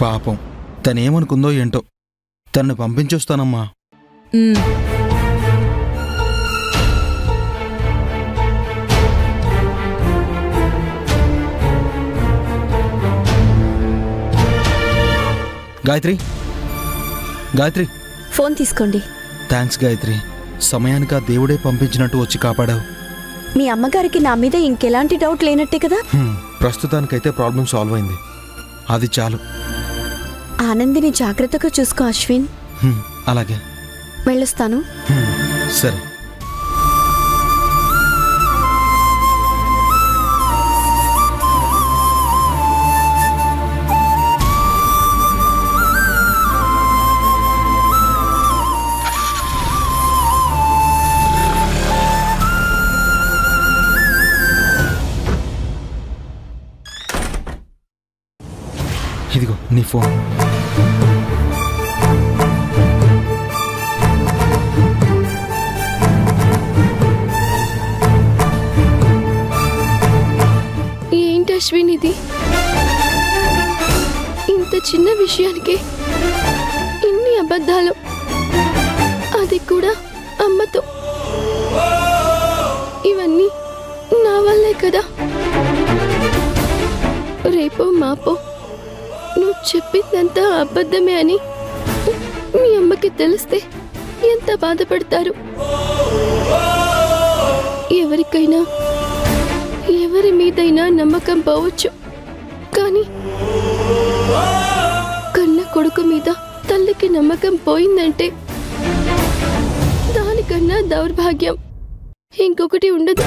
పాపం తనేమనుకుందో ఏంటో. తన్ను పంపించొస్తానమ్మా. గాయత్రి, గాయత్రి, ఫోన్ తీసుకోండి. థ్యాంక్స్ గాయత్రి. సమయానికి ఆ దేవుడే పంపించినట్టు వచ్చి కాపాడావు. మీ అమ్మగారికి నా మీద ఇంకెలాంటి డౌట్ లేనట్టే కదా? ప్రస్తుతానికైతే ప్రాబ్లం సాల్వ్ అయింది. అది చాలు. ఆనందిని జాగ్రత్తగా చూసుకో అశ్విన్. అలాగే, వెళ్ళొస్తాను. సరే. ఇదిగో నీ ఫోన్. ఏంటి అశ్విన్ ఇది? ఇంత చిన్న విషయానికి ఇన్ని అబద్ధాలు, అది కూడా అమ్మతో. ఇవన్నీ నా వల్లే కదా. రేపో మాపో నువ్వు చెప్పిందంతా అబద్ధమే అని మీ అమ్మకి తెలిస్తే ఎంత బాధపడతారు. ఎవరికైనా ఎవరి మీదైనా నమ్మకం పోవచ్చు, కానీ కన్న కొడుకు మీద తల్లికి నమ్మకం పోయిందంటే దానికన్నా దౌర్భాగ్యం ఇంకొకటి ఉండదు.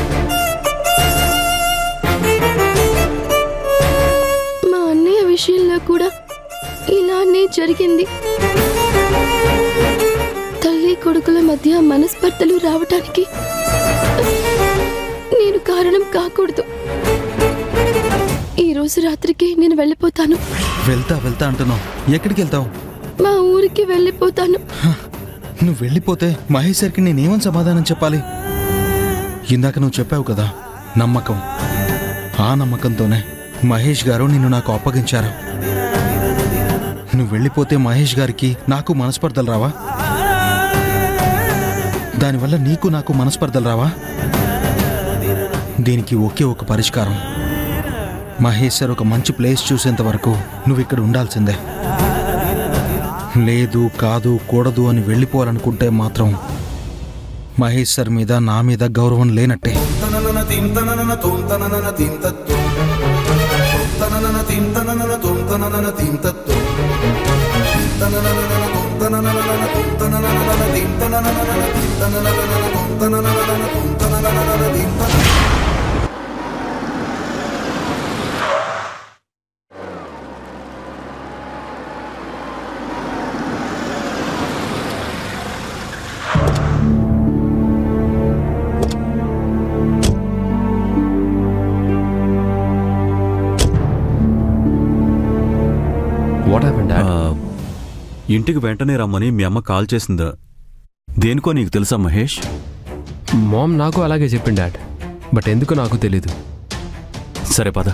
మా అన్నయ్య విషయంలో కూడా ఇలానే జరిగింది. తల్లి కొడుకుల మధ్య మనస్పర్ధలు రావటానికి నేను కారణం కాకూడదు. ఈ రోజు రాత్రికి నేను వెళ్ళిపోతాను. వెళ్తా వెళ్తా అంటున్నావు. ఎక్కడికి వెళ్తావు? మా ఊరికి వెళ్ళిపోతాను. నువ్వు వెళ్ళిపోతే మహేశ్వర్కి నేనేమని సమాధానం చెప్పాలి? ఇందాక నువ్వు చెప్పావు కదా, నమ్మకం. ఆ నమ్మకంతోనే మహేష్ గారు నిన్ను నాకు అప్పగించారు. నువ్వు వెళ్ళిపోతే మహేష్ గారికి నాకు మనస్పర్ధలు రావా? దానివల్ల నీకు నాకు మనస్పర్ధలు రావా? దీనికి ఒకే ఒక పరిష్కారం. మహేష్ సార్ ఒక మంచి ప్లేస్ చూసేంత వరకు నువ్వు ఇక్కడ ఉండాల్సిందే. లేదు, కాదు, కూడదు అని వెళ్ళిపోవాలనుకుంటే మాత్రం మహేష్ సార్ మీద నా మీద గౌరవం లేనట్టే. ఇంటికి వెంటనే రమ్మని మీ అమ్మ కాల్ చేసిందా? దేనికో నీకు తెలుసా మహేష్? మామ్ నాకు అలాగే చెప్పింది డాడ్, బట్ ఎందుకు నాకు తెలీదు. సరే పద.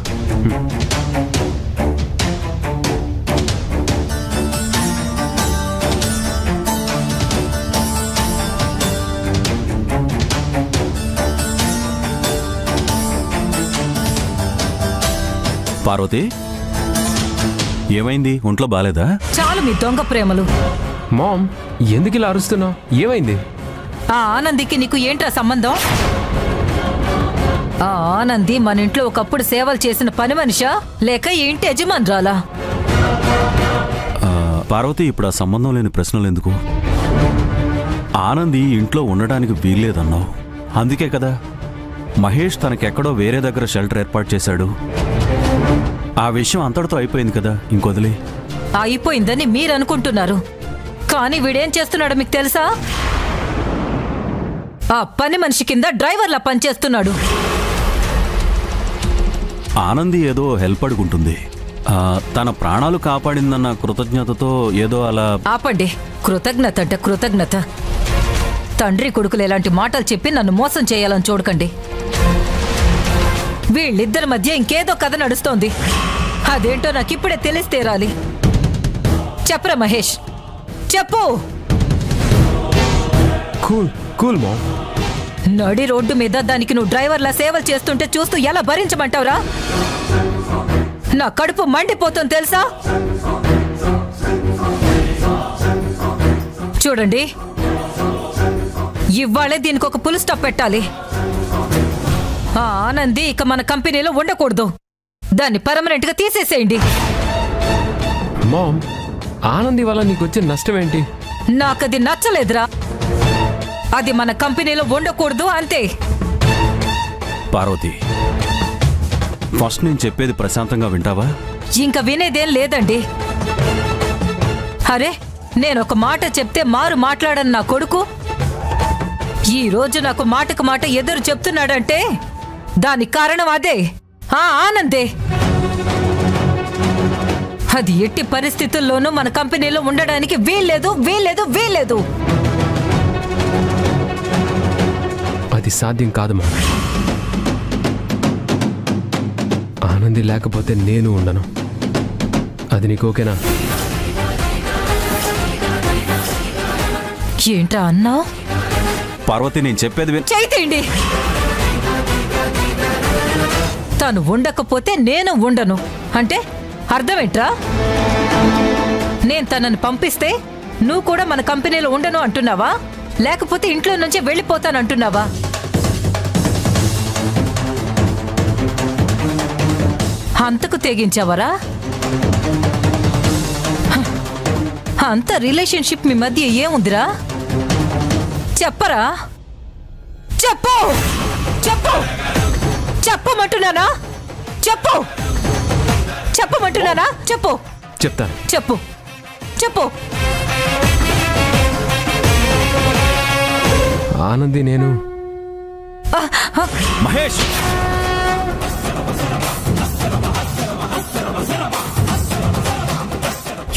పార్వతి, ఏమైంది? ఒంట్లో బాలేదా? చాలు మీ దొంగ ప్రేమలు. మామ్ ఎందుకు ఇలా అరుస్తున్నావు? ఏమైంది? ఆ ఆనందికి నీకు ఏంట్రా సంబంధం? ఆ ఆనంది మన ఇంట్లో ఒకప్పుడు సేవలు చేసిన పని మనిషా లేక ఏంటి యజమానురాలా? పార్వతి, ఇప్పుడు ఆ సంబంధం లేని ప్రశ్నలు ఎందుకు? ఆనంది ఇంట్లో ఉండడానికి వీల్లేదన్నావు. అందుకే కదా మహేష్ తనకెక్కడో వేరే దగ్గర షెల్టర్ ఏర్పాటు చేశాడు. ఆ విషయం అంతటితో అయిపోయింది కదా, ఇంకొదిలే. అయిపోయిందని మీరు అనుకుంటున్నారు, కానీ వీడేం చేస్తున్నాడో మీకు తెలుసా? ఆ పని మనిషి కింద డ్రైవర్లా పనిచేస్తున్నాడు. ఆనంది ఏదో హెల్ప్ అడుగుంటుంది. తన ప్రాణాలు కాపాడిందన్న కృతజ్ఞతతో ఏదో అలా. ఆపండి. కృతజ్ఞత అంటే కృతజ్ఞత. తండ్రి కొడుకులు ఎలాంటి మాటలు చెప్పి నన్ను మోసం చేయాలని చూడకండి. వీళ్ళిద్దరి మధ్య ఇంకేదో కథ నడుస్తోంది. అదేంటో నాకు ఇప్పుడే తెలిసి తీరాలి. చెప్పరా మహేష్, చెప్పు. Cool cool mom. నడి రోడ్డు మీద దానికి నువ్వు డ్రైవర్లా సేవలు చేస్తుంటే చూస్తూ ఎలా భరించమంటావురా? నా కడుపు మండిపోతుంది తెలుసా? చూడండి, ఇవాళే దీనికి ఒక పుల్ స్టాప్ పెట్టాలి. ఆ ఆనంది ఇక మన కంపెనీలో ఉండకూడదు. దాన్ని పర్మనెంట్ గా తీసేసేయండి. మామ్, ఆనంది వల్ల నీకు వచ్చే నష్టం ఏంటి? నాకది నచ్చలేదురా. అది మన కంపెనీలో ఉండకూడదు అంతే. పార్వతి, ఫస్ట్ నేను చెప్పేది ప్రశాంతంగా వింటావా? ఇంకా వినేదేం లేదండి. అరే, నేను ఒక మాట చెప్తే మారు మాట్లాడని నా కొడుకు ఈ రోజు నాకు మాటకు మాట ఎదురు చెప్తున్నాడంటే దానికి కారణం అదే, ఆ ఆనందే. అది ఎట్టి పరిస్థితుల్లోనూ మన కంపెనీలో ఉండడానికి వీల్లేదు, వీల్లేదు, వీల్లేదు. అది సాధ్యం కాదు మా. ఆనంది లేకపోతే నేను ఉండను. అది నీకు ఓకేనా? ఏంట్రా అన్నా? పార్వతి, నేను చెప్పేది చేయండి. తను ఉండకపోతే నేను ఉండను అంటే అర్థమేంట్రా? నేను తనని పంపిస్తే నువ్వు కూడా మన కంపెనీలో ఉండను అంటున్నావా? లేకపోతే ఇంట్లో నుంచి వెళ్ళిపోతానంటున్నావా? అంతకు తెగించావరా? అంత రిలేషన్షిప్ మీ మధ్య ఏముందిరా? చెప్పరా? చెప్పు, చెప్పు, చెప్పమంటున్నానా? చెప్పు, చెప్పమంటున్నానా? చెప్పు. చెప్తాను. చెప్పు, చెప్పు. ఆనంది నేను. మహేష్,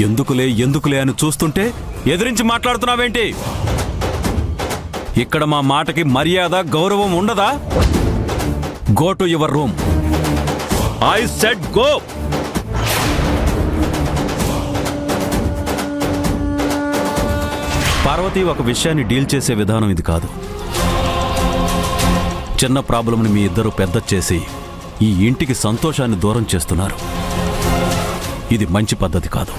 ఎందుకులే ఎందుకులే అని చూస్తుంటే ఎదిరించి మాట్లాడుతున్నావేంటి? ఇక్కడ మా మాటకి మర్యాద గౌరవం ఉండదా? Go to your room. I said go. Parvati, ఒక విషయాన్ని డీల్ చేసే విధానం ఇది కాదు. చిన్న ప్రాబ్లంని మీ ఇద్దరు పెద్ద చేసి ఈ ఇంటికి సంతోషాన్ని దూరం చేస్తున్నారు. ఇది మంచి పద్ధతి కాదు.